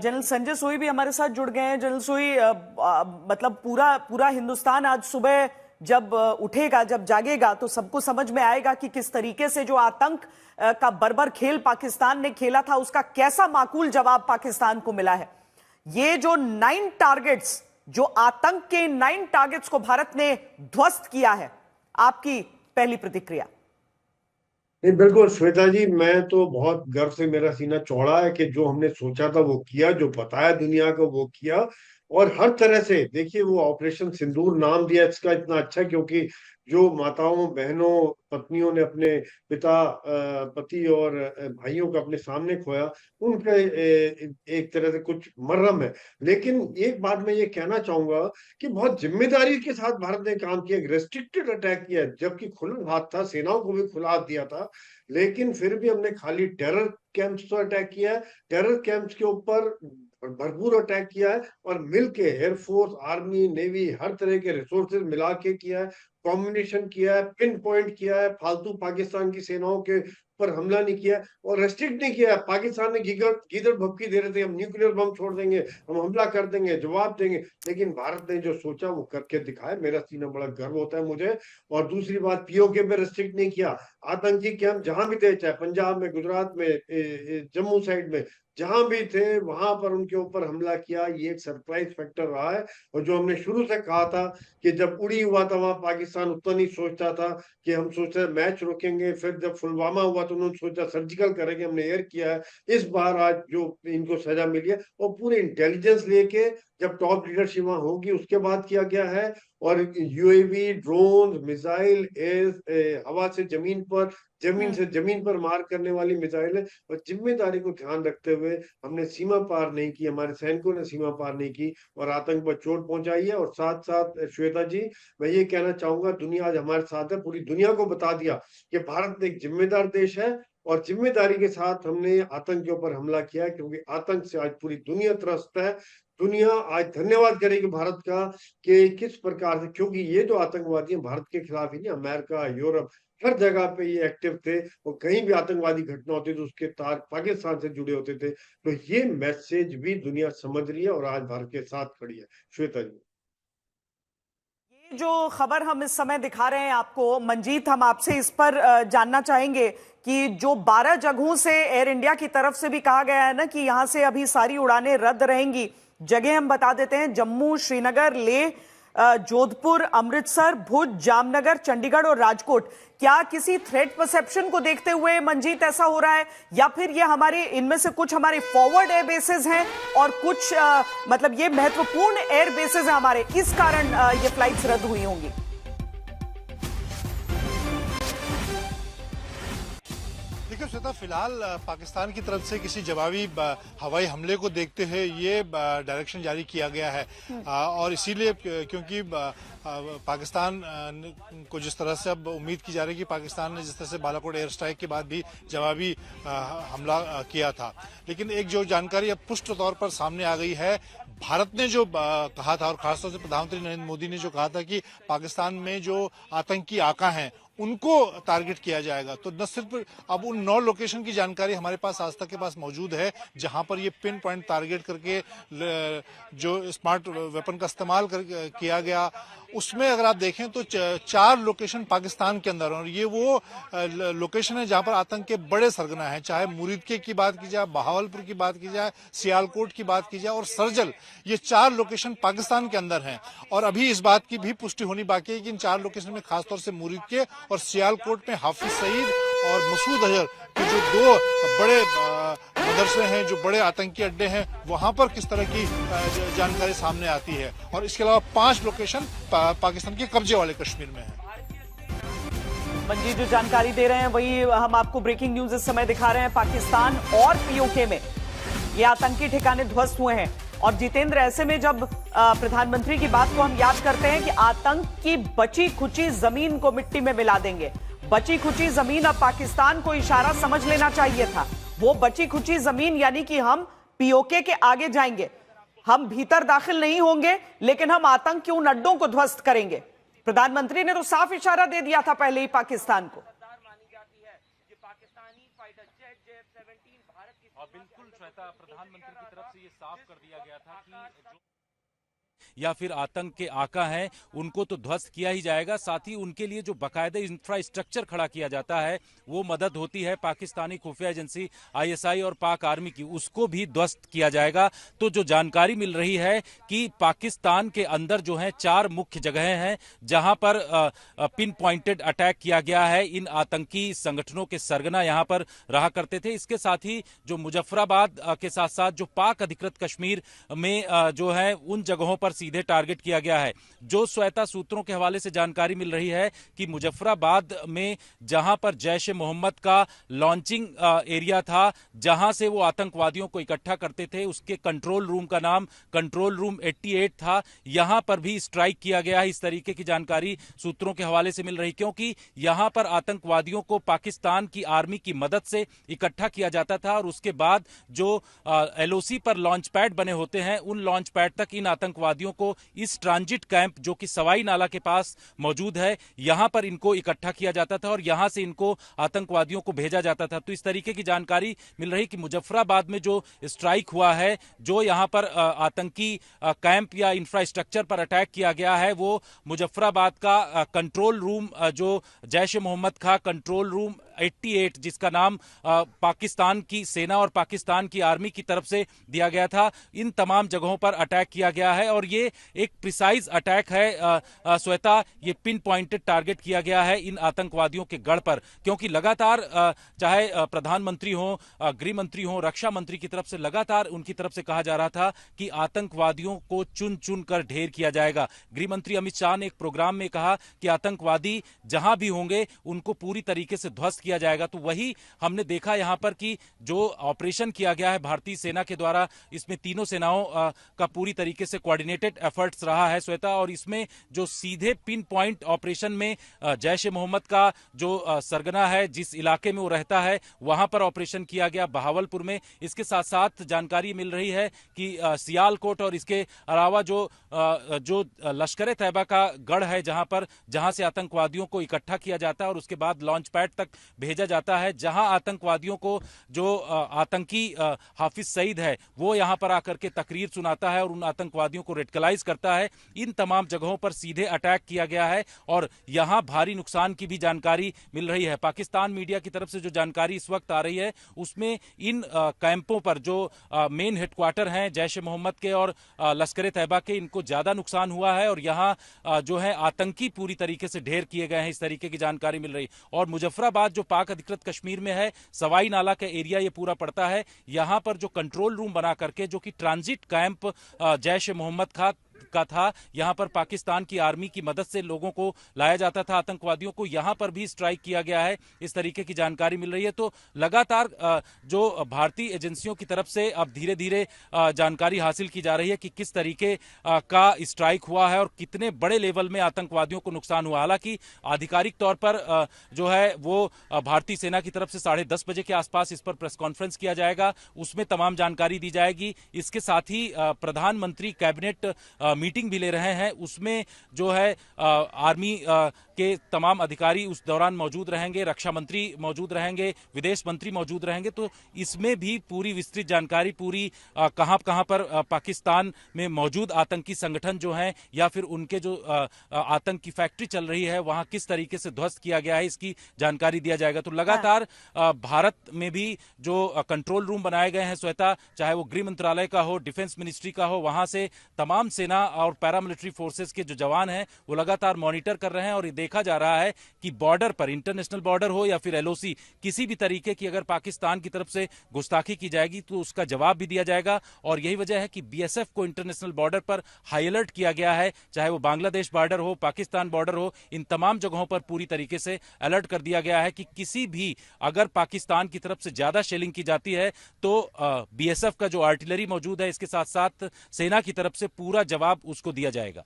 General Sanjay सोई भी हमारे साथ जुड़ गए हैं। जनरल सोई, मतलब पूरा हिंदुस्तान आज सुबह जब उठेगा, जब जागेगा, तो सबको समझ में आएगा कि किस तरीके से जो आतंक का बर्बर खेल पाकिस्तान ने खेला था, उसका कैसा माकूल जवाब पाकिस्तान को मिला है। ये जो 9 टारगेट्स, जो आतंक के 9 टारगेट्स को भारत ने ध्वस्त किया है, आपकी पहली प्रतिक्रिया? नहीं, बिल्कुल श्वेता जी, मैं तो बहुत गर्व से मेरा सीना चौड़ा है कि जो हमने सोचा था वो किया, जो बताया दुनिया को वो किया। और हर तरह से देखिए, वो ऑपरेशन सिंदूर नाम दिया इसका इतना अच्छा, क्योंकि जो माताओं बहनों पत्नियों ने अपने पिता पति और भाइयों को अपने सामने खोया, उनका एक तरह से कुछ मरहम है। लेकिन एक बात मैं ये कहना चाहूंगा कि बहुत जिम्मेदारी के साथ भारत ने काम किया, रेस्ट्रिक्टेड अटैक किया, जबकि खुला हाथ था, सेनाओं को भी खुला हाथ दिया था। लेकिन फिर भी हमने खाली टेरर कैंप्स तो अटैक किया है, टेरर कैंप्स के ऊपर भरपूर अटैक किया है, और मिलके एयरफोर्स आर्मी नेवी हर तरह के रिसोर्सेज मिला के किया है, कॉम्बिनेशन किया है, पिन पॉइंट किया है, फालतू पाकिस्तान की सेनाओं के पर हमला नहीं किया, और रेस्ट्रिक्ट नहीं किया। पाकिस्तान ने गीदड़ भभकी दे रहे थे, हम न्यूक्लियर बम छोड़ देंगे, हम हमला कर देंगे, जवाब देंगे। लेकिन भारत ने जो सोचा वो करके दिखाया, मेरा सीना बड़ा गर्व होता है मुझे। और दूसरी बात, पीओके पे रेस्ट्रिक्ट नहीं किया। आतंकी कैंप जहां भी थे, चाहे पंजाब में, गुजरात में, जम्मू साइड में, जहां भी थे वहां पर उनके ऊपर हमला किया। ये एक सरप्राइज फैक्टर रहा है। और जो हमने शुरू से कहा था कि जब उड़ी हुआ था वहां पाकिस्तान उतना नहीं सोचता था कि हम सोचते मैच रोकेंगे, फिर जब पुलवामा हुआ तो उन्होंने सोचा सर्जिकल करेंगे, हमने एयर किया है। इस बार आज जो इनको सजा मिली है, और पूरे इंटेलिजेंस लेके जब टॉप लीडरशिप वहां होगी उसके बाद किया गया है। और यूएवी, ड्रोन, मिसाइल, हवा से जमीन पर, जमीन से जमीन पर मार करने वाली मिसाइल है। और जिम्मेदारी को ध्यान रखते हुए हमने सीमा पार नहीं की, हमारे सैनिकों ने सीमा पार नहीं की, और आतंक पर चोट पहुंचाई है। और साथ साथ श्वेता जी, मैं ये कहना चाहूंगा, दुनिया आज हमारे साथ है, पूरी दुनिया को बता दिया कि भारत एक जिम्मेदार देश है, और जिम्मेदारी के साथ हमने आतंक के ऊपर हमला किया, क्योंकि आतंक से आज पूरी दुनिया त्रस्त है। दुनिया आज धन्यवाद करेगी भारत का कि किस प्रकार से, क्योंकि ये जो आतंकवादी हैं भारत के खिलाफ ही नहीं, अमेरिका, यूरोप, हर जगह पे ये एक्टिव थे, और कहीं भी आतंकवादी घटना होती तो उसके तार पाकिस्तान से जुड़े होते थे। तो ये मैसेज भी दुनिया समझ रही है और आज भारत के साथ खड़ी है। श्वेता जी, ये जो खबर हम इस समय दिखा रहे हैं आपको, मंजीत, हम आपसे इस पर जानना चाहेंगे कि जो 12 जगहों से एयर इंडिया की तरफ से भी कहा गया है ना कि यहां से अभी सारी उड़ानें रद्द रहेंगी। जगह हम बता देते हैं: जम्मू, श्रीनगर, लेह, जोधपुर, अमृतसर, भुज, जामनगर, चंडीगढ़ और राजकोट। क्या किसी थ्रेट परसेप्शन को देखते हुए मंजीत ऐसा हो रहा है, या फिर ये हमारे इनमें से कुछ हमारे फॉरवर्ड एयर बेसेस हैं और कुछ मतलब ये महत्वपूर्ण एयर बेसेस हैं हमारे, इस कारण ये फ्लाइट्स रद्द हुई होंगी? देखिए श्वेता, फिलहाल पाकिस्तान की तरफ से किसी जवाबी हवाई हमले को देखते हुए ये डायरेक्शन जारी किया गया है। और इसीलिए क्योंकि पाकिस्तान को जिस तरह से अब उम्मीद की जा रही है कि पाकिस्तान ने जिस तरह से बालाकोट एयर स्ट्राइक के बाद भी जवाबी हमला किया था, लेकिन एक जो जानकारी अब पुष्ट तौर पर सामने आ गई है, भारत ने जो कहा था, और खासतौर से प्रधानमंत्री नरेंद्र मोदी ने जो कहा था कि पाकिस्तान में जो आतंकी आका हैं उनको टारगेट किया जाएगा, तो न सिर्फ अब उन 9 लोकेशन की जानकारी हमारे पास आज तक के पास मौजूद है जहां पर ये पिन पॉइंट टारगेट करके जो स्मार्ट वेपन का इस्तेमाल किया गया, उसमें अगर आप देखें तो 4 लोकेशन पाकिस्तान के अंदर, और ये वो लोकेशन है जहां पर आतंक के बड़े सरगना है। चाहे मुरीदके की बात की जाए, बहावलपुर की बात की जाए, सियालकोट की बात की जाए और सरजल, ये 4 लोकेशन पाकिस्तान के अंदर हैं। और अभी इस बात की भी पुष्टि होनी बाकी है कि इन 4 लोकेशन में खासतौर से मुरीदके और सियालकोट में हाफिज सईद और मसूद अजहर के जो 2 बड़े मदरसे हैं, जो बड़े आतंकी अड्डे हैं, वहां पर किस तरह की जानकारी सामने आती है। और इसके अलावा 5 लोकेशन पाकिस्तान के कब्जे वाले कश्मीर में है। मंजीत जो जानकारी दे रहे हैं वही हम आपको ब्रेकिंग न्यूज इस समय दिखा रहे हैं। पाकिस्तान और पीओके में ये आतंकी ठिकाने ध्वस्त हुए हैं। और जितेंद्र, ऐसे में जब प्रधानमंत्री की बात को हम याद करते हैं कि आतंक की बची खुची जमीन को मिट्टी में मिला देंगे, बची खुची जमीन, अब पाकिस्तान को इशारा समझ लेना चाहिए था। वो बची खुची जमीन यानी कि हम पीओके के आगे जाएंगे, हम भीतर दाखिल नहीं होंगे, लेकिन हम आतंक के उन अड्डों को ध्वस्त करेंगे। प्रधानमंत्री ने तो साफ इशारा दे दिया था पहले ही पाकिस्तान को। बिल्कुल श्वेता, प्रधानमंत्री की तरफ से ये साफ कर दिया गया था कि जो या फिर आतंक के आका हैं उनको तो ध्वस्त किया ही जाएगा, साथ ही उनके लिए जो बाकायदे इंफ्रास्ट्रक्चर खड़ा किया जाता है वो मदद होती है पाकिस्तानी खुफिया एजेंसी आईएसआई और पाक आर्मी की, उसको भी ध्वस्त किया जाएगा। तो जो जानकारी मिल रही है कि पाकिस्तान के अंदर जो है 4 मुख्य जगहें हैं जहां पर पिन पॉइंटेड अटैक किया गया है। इन आतंकी संगठनों के सरगना यहां पर रहा करते थे। इसके साथ ही जो मुजफ्फराबाद के साथ साथ जो पाक अधिकृत कश्मीर में जो है उन जगहों पर सीधे टारगेट किया गया है। जो श्वेता सूत्रों के हवाले से जानकारी मिल रही है कि मुजफ्फराबाद में जहां पर जैश ए मोहम्मद का लॉन्चिंग एरिया था, जहां से वो आतंकवादियों को इकट्ठा करते थे, उसके कंट्रोल रूम का नाम कंट्रोल रूम 88 था, यहां पर भी स्ट्राइक किया गया है। इस तरीके की जानकारी सूत्रों के हवाले से मिल रही, क्योंकि यहां पर आतंकवादियों को पाकिस्तान की आर्मी की मदद से इकट्ठा किया जाता था और उसके बाद जो एलओसी पर लॉन्च पैड बने होते हैं उन लॉन्च पैड तक इन आतंकवादियों को इस ट्रांजिट कैंप जो कि सवाई नाला के पास मौजूद है यहां पर इनको इकट्ठा किया जाता था और यहां से इनको आतंकवादियों को भेजा जाता था। तो इस तरीके की जानकारी मिल रही कि मुजफ्फराबाद में जो स्ट्राइक हुआ है, जो यहां पर आतंकी कैंप या इंफ्रास्ट्रक्चर पर अटैक किया गया है, वो मुजफ्फराबाद का कंट्रोल रूम जो जैश ए मोहम्मद का कंट्रोल रूम 88 जिसका नाम पाकिस्तान की सेना और पाकिस्तान की आर्मी की तरफ से दिया गया था, इन तमाम जगहों पर अटैक किया गया है और ये एक प्रिसाइज अटैक है श्वेता। ये पिन पॉइंटेड टारगेट किया गया है इन आतंकवादियों के गढ़ पर, क्योंकि लगातार चाहे प्रधानमंत्री हो, गृह मंत्री हो, रक्षा मंत्री की तरफ से लगातार उनकी तरफ से कहा जा रहा था कि आतंकवादियों को चुन चुन कर ढेर किया जाएगा। गृह मंत्री अमित शाह ने एक प्रोग्राम में कहा कि आतंकवादी जहां भी होंगे उनको पूरी तरीके से ध्वस्त किया जाएगा। तो वही हमने देखा यहां पर कि जो ऑपरेशन किया गया है भारतीय सेना के द्वारा, इसमें तीनों सेनाओं का पूरी तरीके से कोऑर्डिनेटेड एफर्ट्स रहा है श्वेता, और इसमें जो सीधे पिन पॉइंट ऑपरेशन में जैश ए मोहम्मद का जो सरगना है, जिस इलाके में वो रहता है वहां पर ऑपरेशन किया गया बहावलपुर में। इसके साथ साथ जानकारी मिल रही है कि सियालकोट और इसके अलावा जो लश्कर ए तैयबा का गढ़ है जहां से आतंकवादियों को इकट्ठा किया जाता है और उसके बाद लॉन्च पैड तक भेजा जाता है, जहां आतंकवादियों को जो आतंकी हाफिज सईद है वो यहां पर आकर के तकरीर सुनाता है और उन आतंकवादियों को रेडिकलाइज करता है। इन तमाम जगहों पर सीधे अटैक किया गया है और यहां भारी नुकसान की भी जानकारी मिल रही है। पाकिस्तान मीडिया की तरफ से जो जानकारी इस वक्त आ रही है उसमें इन कैंपों पर जो मेन हेडक्वार्टर हैं जैश ए मोहम्मद के और लश्कर ए तैयबा के, इनको ज्यादा नुकसान हुआ है और यहां जो है आतंकी पूरी तरीके से ढेर किए गए हैं, इस तरीके की जानकारी मिल रही। और मुजफ्फराबाद जो पाक अधिकृत कश्मीर में है, सवाई नाला का एरिया ये पूरा पड़ता है, यहां पर जो कंट्रोल रूम बना करके जो कि ट्रांजिट कैंप जैश ए मोहम्मद का था, यहां पर पाकिस्तान की आर्मी की मदद से लोगों को लाया जाता था, आतंकवादियों को, यहां पर भी स्ट्राइक किया गया है, इस तरीके की जानकारी मिल रही है। तो लगातार जो भारतीय एजेंसियों की तरफ से अब धीरे धीरे जानकारी हासिल की जा रही है कि किस तरीके का स्ट्राइक हुआ है और कितने बड़े लेवल में आतंकवादियों को नुकसान हुआ। हालांकि आधिकारिक तौर पर जो है वो भारतीय सेना की तरफ से 10:30 बजे के आसपास इस पर प्रेस कॉन्फ्रेंस किया जाएगा, उसमें तमाम जानकारी दी जाएगी। इसके साथ ही प्रधानमंत्री कैबिनेट मीटिंग भी ले रहे हैं, उसमें जो है आर्मी के तमाम अधिकारी उस दौरान मौजूद रहेंगे, रक्षा मंत्री मौजूद रहेंगे, विदेश मंत्री मौजूद रहेंगे। तो इसमें भी पूरी विस्तृत जानकारी, पूरी कहां पर पाकिस्तान में मौजूद आतंकी संगठन जो हैं या फिर उनके जो आतंक की फैक्ट्री चल रही है वहां किस तरीके से ध्वस्त किया गया है, इसकी जानकारी दिया जाएगा। तो लगातार भारत में भी जो कंट्रोल रूम बनाए गए हैं श्वेता, चाहे वो गृह मंत्रालय का हो, डिफेंस मिनिस्ट्री का हो, वहां से तमाम सेना और पैरामिलिट्री फोर्सेस के जो जवान हैं वो लगातार मॉनिटर कर रहे हैं और ये देखा जा रहा है कि बॉर्डर पर, इंटरनेशनल बॉर्डर हो या फिर एलओसी, किसी भी तरीके की अगर पाकिस्तान की तरफ से गुस्ताखी की जाएगी तो उसका जवाब भी दिया जाएगा। और यही वजह है कि बीएसएफ को इंटरनेशनल बॉर्डर पर हाई अलर्ट किया गया है, चाहे वो बांग्लादेश बॉर्डर हो, पाकिस्तान बॉर्डर हो, इन तमाम जगहों पर पूरी तरीके से अलर्ट कर दिया गया है कि किसी भी अगर पाकिस्तान की तरफ से ज्यादा शेलिंग की जाती है तो बीएसएफ का जो आर्टिलरी मौजूद है, इसके साथ साथ सेना की तरफ से पूरा जवाब उसको दिया जाएगा।